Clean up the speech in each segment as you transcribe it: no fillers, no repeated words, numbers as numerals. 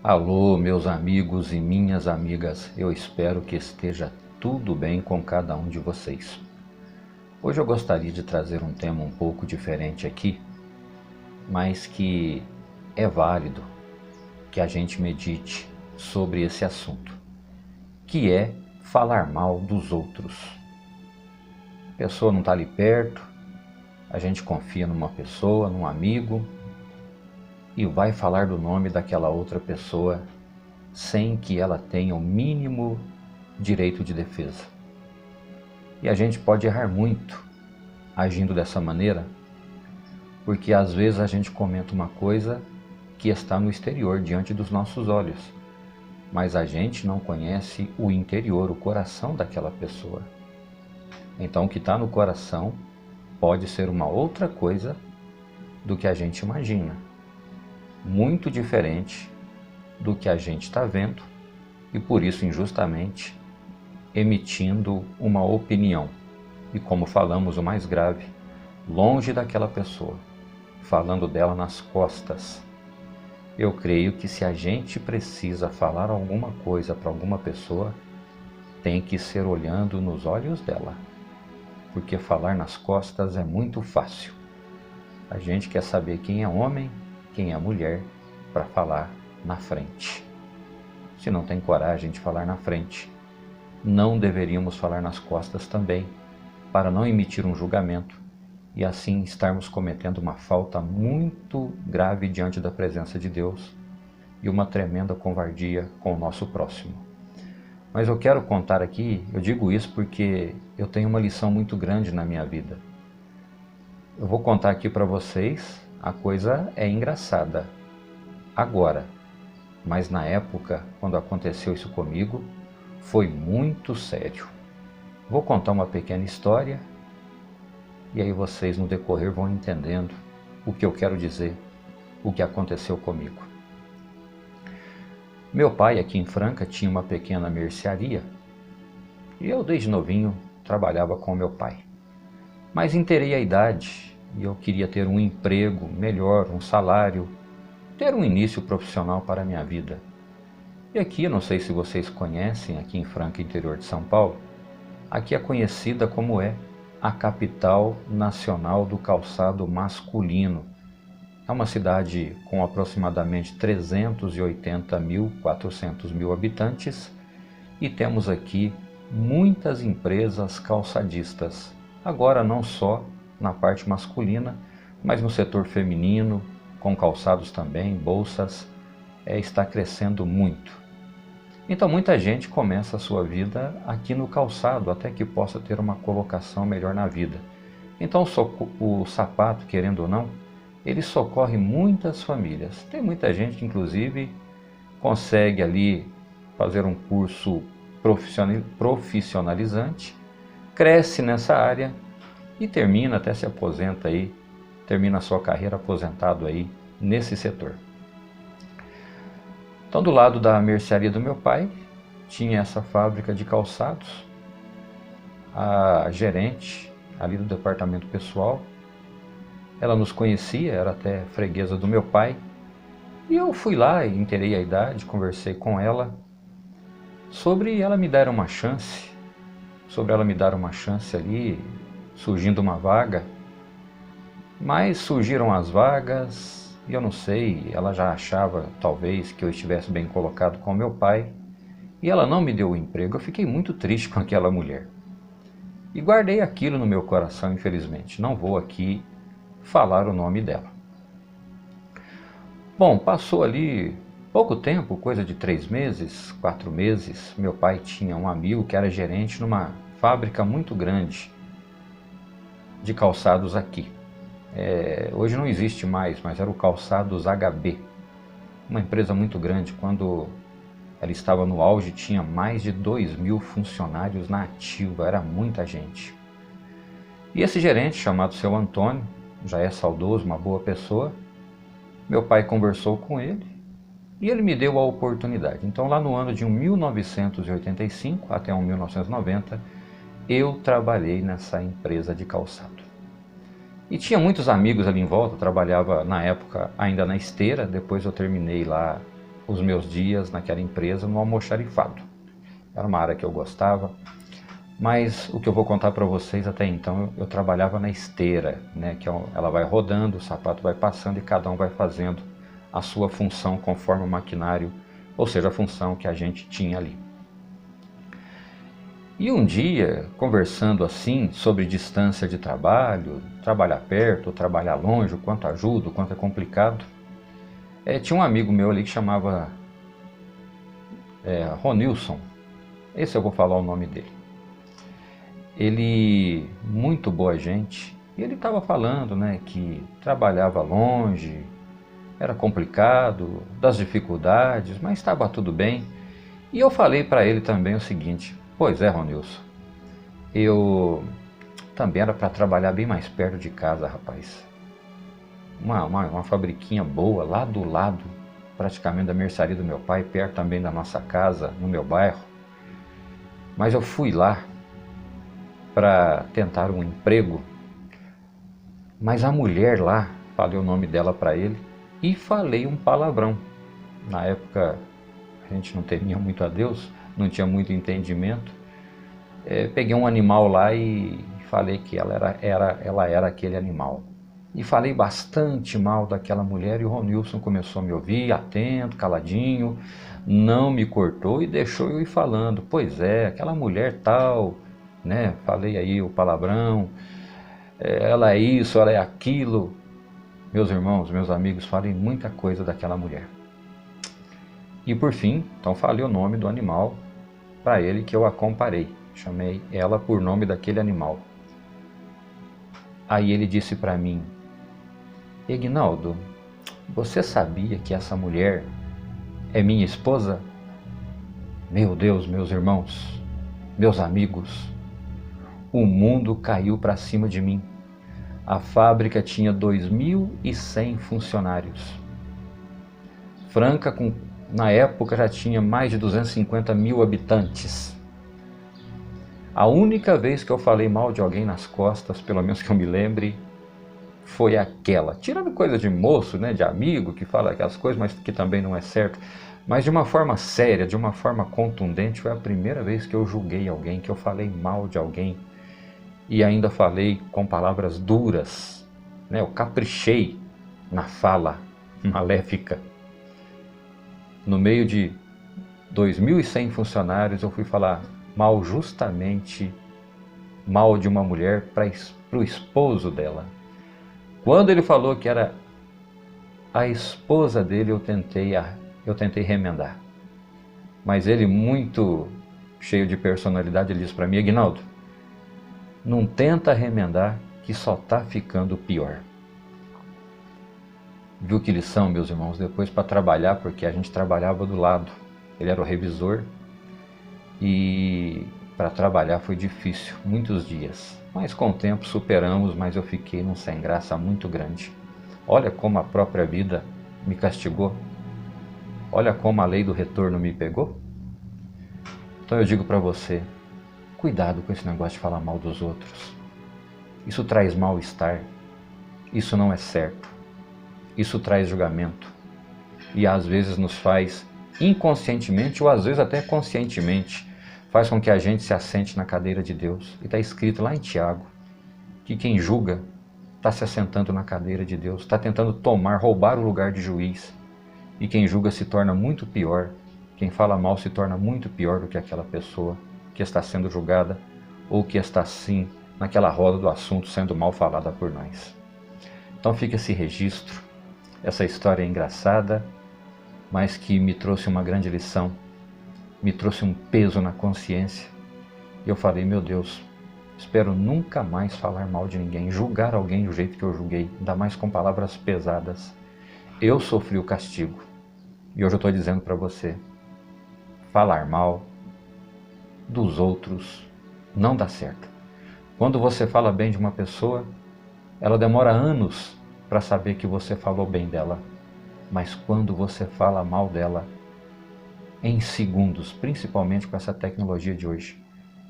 Alô, meus amigos e minhas amigas, eu espero que esteja tudo bem com cada um de vocês. Hoje eu gostaria de trazer um tema um pouco diferente aqui, mas que é válido que a gente medite sobre esse assunto, que é falar mal dos outros. A pessoa não está ali perto, a gente confia numa pessoa, num amigo, e vai falar do nome daquela outra pessoa sem que ela tenha o mínimo direito de defesa. E a gente pode errar muito agindo dessa maneira, porque às vezes a gente comenta uma coisa que está no exterior, diante dos nossos olhos, mas a gente não conhece o interior, o coração daquela pessoa. Então o que está no coração pode ser uma outra coisa do que a gente imagina, muito diferente do que a gente está vendo e por isso injustamente emitindo uma opinião. E como falamos, o mais grave, longe daquela pessoa, falando dela nas costas. Eu creio que se a gente precisa falar alguma coisa para alguma pessoa, tem que ser olhando nos olhos dela, porque falar nas costas é muito fácil. A gente quer saber quem é homem, quem é mulher, para falar na frente. Se não tem coragem de falar na frente, não deveríamos falar nas costas também, para não emitir um julgamento e assim estarmos cometendo uma falta muito grave diante da presença de Deus e uma tremenda covardia com o nosso próximo. Mas eu quero contar aqui, eu digo isso porque eu tenho uma lição muito grande na minha vida. Eu vou contar aqui para vocês, a coisa é engraçada agora, mas na época, quando aconteceu isso comigo, foi muito sério. Vou contar uma pequena história e aí vocês no decorrer vão entendendo o que eu quero dizer, o que aconteceu comigo. Meu pai aqui em Franca tinha uma pequena mercearia e eu desde novinho trabalhava com meu pai. Mas inteirei a idade e eu queria ter um emprego melhor, um salário, ter um início profissional para a minha vida. E aqui, eu não sei se vocês conhecem, aqui em Franca, interior de São Paulo, aqui é conhecida como a capital nacional do calçado masculino. É uma cidade com aproximadamente 380 mil, 400 mil habitantes e temos aqui muitas empresas calçadistas. Agora não só na parte masculina, mas no setor feminino, com calçados também, bolsas, está crescendo muito. Então muita gente começa a sua vida aqui no calçado, até que possa ter uma colocação melhor na vida. Então o sapato, querendo ou não, ele socorre muitas famílias. Tem muita gente que inclusive consegue ali fazer um curso profissionalizante, cresce nessa área e termina, até se aposenta aí, termina a sua carreira aposentado aí nesse setor. Então do lado da mercearia do meu pai, tinha essa fábrica de calçados, a gerente ali do departamento pessoal, ela nos conhecia, era até freguesa do meu pai, e eu fui lá e inteirei a idade, conversei com ela, sobre ela me dar uma chance, ali, surgindo uma vaga, mas surgiram as vagas e eu não sei, ela já achava talvez que eu estivesse bem colocado com meu pai e ela não me deu o emprego. Eu fiquei muito triste com aquela mulher e guardei aquilo no meu coração, infelizmente. Não vou aqui falar o nome dela. Bom, passou ali pouco tempo, coisa de 3 meses, 4 meses, meu pai tinha um amigo que era gerente numa fábrica muito grande de calçados aqui. Hoje não existe mais, mas era o Calçados HB, uma empresa muito grande. Quando ela estava no auge, tinha mais de 2.000 funcionários na ativa, era muita gente. E esse gerente, chamado seu Antônio, já é saudoso, uma boa pessoa, meu pai conversou com ele e ele me deu a oportunidade. Então lá no ano de 1985 até 1990, eu trabalhei nessa empresa de calçado. E tinha muitos amigos ali em volta, trabalhava na época ainda na esteira, depois eu terminei lá os meus dias naquela empresa no almoxarifado. Era uma área que eu gostava, mas o que eu vou contar para vocês até então, eu trabalhava na esteira, né, que ela vai rodando, o sapato vai passando e cada um vai fazendo a sua função conforme o maquinário, ou seja, a função que a gente tinha ali. E um dia, conversando assim sobre distância de trabalho, trabalhar perto, trabalhar longe, o quanto ajuda, o quanto é complicado, tinha um amigo meu ali que chamava Ronilson, esse eu vou falar o nome dele. Ele, muito boa gente, e ele estava falando, né, que trabalhava longe, era complicado, das dificuldades, mas estava tudo bem. E eu falei para ele também o seguinte: pois é, Ronilson, eu também era para trabalhar bem mais perto de casa, rapaz. Uma fabriquinha boa, lá do lado, praticamente da mercearia do meu pai, perto também da nossa casa, no meu bairro. Mas eu fui lá para tentar um emprego, mas a mulher lá, falei o nome dela para ele e falei um palavrão. Na época a gente não temia muito a Deus, não tinha muito entendimento. Peguei um animal lá e falei que ela era aquele animal. E falei bastante mal daquela mulher e o Ronilson começou a me ouvir, atento, caladinho, não me cortou e deixou eu ir falando. Pois é, aquela mulher tal, né? Falei aí o palavrão, ela é isso, ela é aquilo. Meus irmãos, meus amigos, falei muita coisa daquela mulher. E por fim, então falei o nome do animal para ele que eu a comparei. Chamei ela por nome daquele animal. Aí ele disse para mim: Egnaldo, você sabia que essa mulher é minha esposa? Meu Deus, meus irmãos, meus amigos, o mundo caiu para cima de mim. A fábrica tinha 2.100 funcionários. Franca, na época, já tinha mais de 250 mil habitantes. A única vez que eu falei mal de alguém nas costas, pelo menos que eu me lembre, foi aquela. Tirando coisa de moço, né, de amigo, que fala aquelas coisas, mas que também não é certo. Mas de uma forma séria, de uma forma contundente, foi a primeira vez que eu julguei alguém, que eu falei mal de alguém. E ainda falei com palavras duras, né? Eu caprichei na fala maléfica. No meio de 2.100 funcionários, eu fui falar mal, justamente mal de uma mulher para o esposo dela. Quando ele falou que era a esposa dele, eu tentei remendar. Mas ele, muito cheio de personalidade, ele disse para mim: Egnaldo, não tenta remendar que só está ficando pior. Viu que lição, meus irmãos, depois para trabalhar, porque a gente trabalhava do lado. Ele era o revisor e para trabalhar foi difícil, muitos dias. Mas com o tempo superamos, mas eu fiquei num sem graça muito grande. Olha como a própria vida me castigou. Olha como a lei do retorno me pegou. Então eu digo para você, cuidado com esse negócio de falar mal dos outros. Isso traz mal-estar. Isso não é certo. Isso traz julgamento. E às vezes nos faz inconscientemente, ou às vezes até conscientemente, faz com que a gente se assente na cadeira de Deus. E está escrito lá em Tiago, que quem julga está se assentando na cadeira de Deus, está tentando roubar o lugar de juiz. E quem julga se torna muito pior. Quem fala mal se torna muito pior do que aquela pessoa que está sendo julgada ou que está sim naquela roda do assunto sendo mal falada por nós. Então fica esse registro, essa história engraçada, mas que me trouxe uma grande lição, me trouxe um peso na consciência. E eu falei, meu Deus, espero nunca mais falar mal de ninguém, julgar alguém do jeito que eu julguei, ainda mais com palavras pesadas. Eu sofri o castigo. E hoje eu estou dizendo para você, falar mal dos outros não dá certo. Quando você fala bem de uma pessoa, ela demora anos para saber que você falou bem dela. Mas quando você fala mal dela, em segundos, principalmente com essa tecnologia de hoje,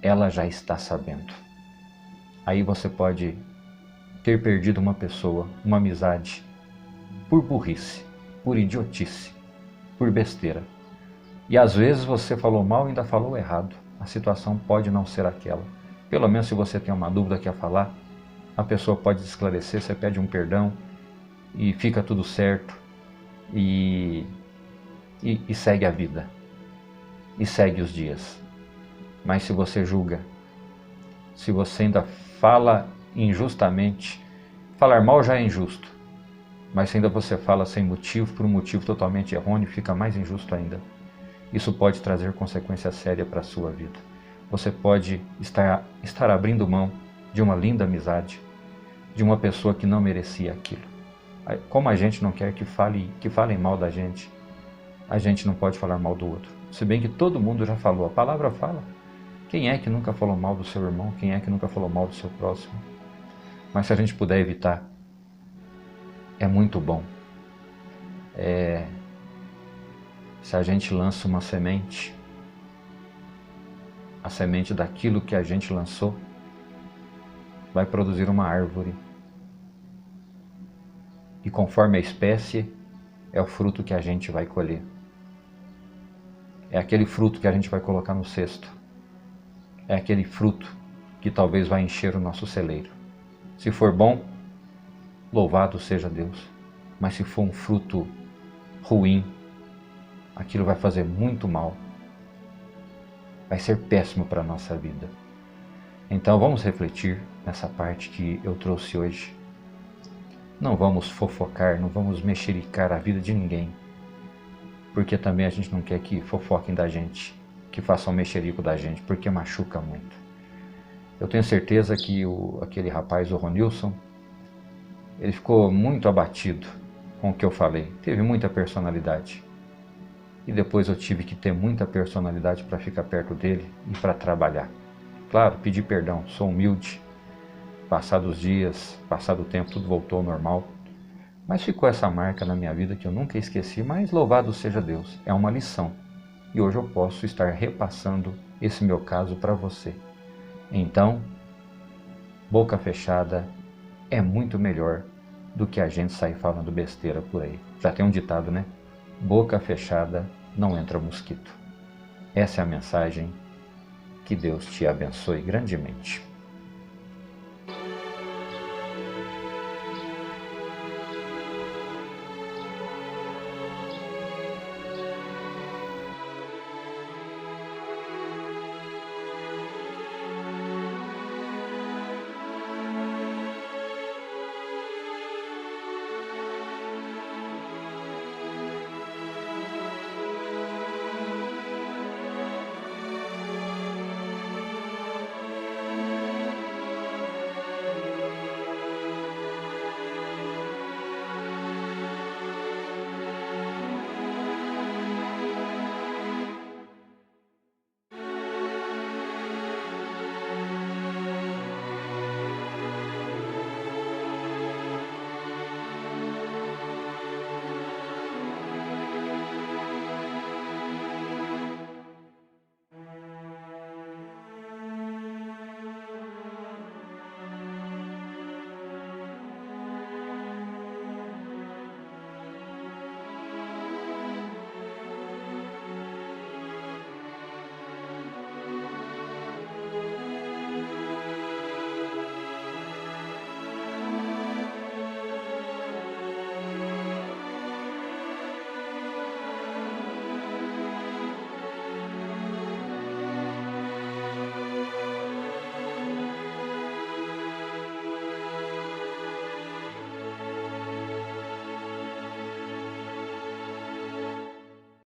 ela já está sabendo. Aí você pode ter perdido uma pessoa, uma amizade, por burrice, por idiotice. por besteira. E às vezes você falou mal e ainda falou errado. A situação pode não ser aquela. Pelo menos se você tem uma dúvida que quer falar, a pessoa pode esclarecer, você pede um perdão e fica tudo certo e segue a vida. E segue os dias. Mas se você julga, se você ainda fala injustamente, falar mal já é injusto, mas se ainda você fala sem motivo, por um motivo totalmente errôneo, fica mais injusto ainda. Isso pode trazer consequência séria para a sua vida. Você pode estar abrindo mão de uma linda amizade, de uma pessoa que não merecia aquilo. Como a gente não quer que falem mal da gente, a gente não pode falar mal do outro. Se bem que todo mundo já falou, a palavra fala. Quem é que nunca falou mal do seu irmão? Quem é que nunca falou mal do seu próximo? Mas se a gente puder evitar, é muito bom. Se a gente lança uma semente, a semente daquilo que a gente lançou vai produzir uma árvore. E conforme a espécie, é o fruto que a gente vai colher. É aquele fruto que a gente vai colocar no cesto. É aquele fruto que talvez vai encher o nosso celeiro. Se for bom, louvado seja Deus. Mas se for um fruto ruim, aquilo vai fazer muito mal. Vai ser péssimo para a nossa vida. Então vamos refletir nessa parte que eu trouxe hoje. Não vamos fofocar, não vamos mexericar a vida de ninguém. Porque também a gente não quer que fofoquem da gente, que façam mexerico da gente, porque machuca muito. Eu tenho certeza que aquele rapaz, o Ronilson, ele ficou muito abatido com o que eu falei. Teve muita personalidade. E depois eu tive que ter muita personalidade para ficar perto dele e para trabalhar. Claro, pedi perdão, sou humilde. Passados os dias, passado o tempo, tudo voltou ao normal. Mas ficou essa marca na minha vida que eu nunca esqueci, mas louvado seja Deus, é uma lição. E hoje eu posso estar repassando esse meu caso para você. Então, boca fechada é muito melhor do que a gente sair falando besteira por aí. Já tem um ditado, né? Boca fechada não entra mosquito. Essa é a mensagem. Que Deus te abençoe grandemente.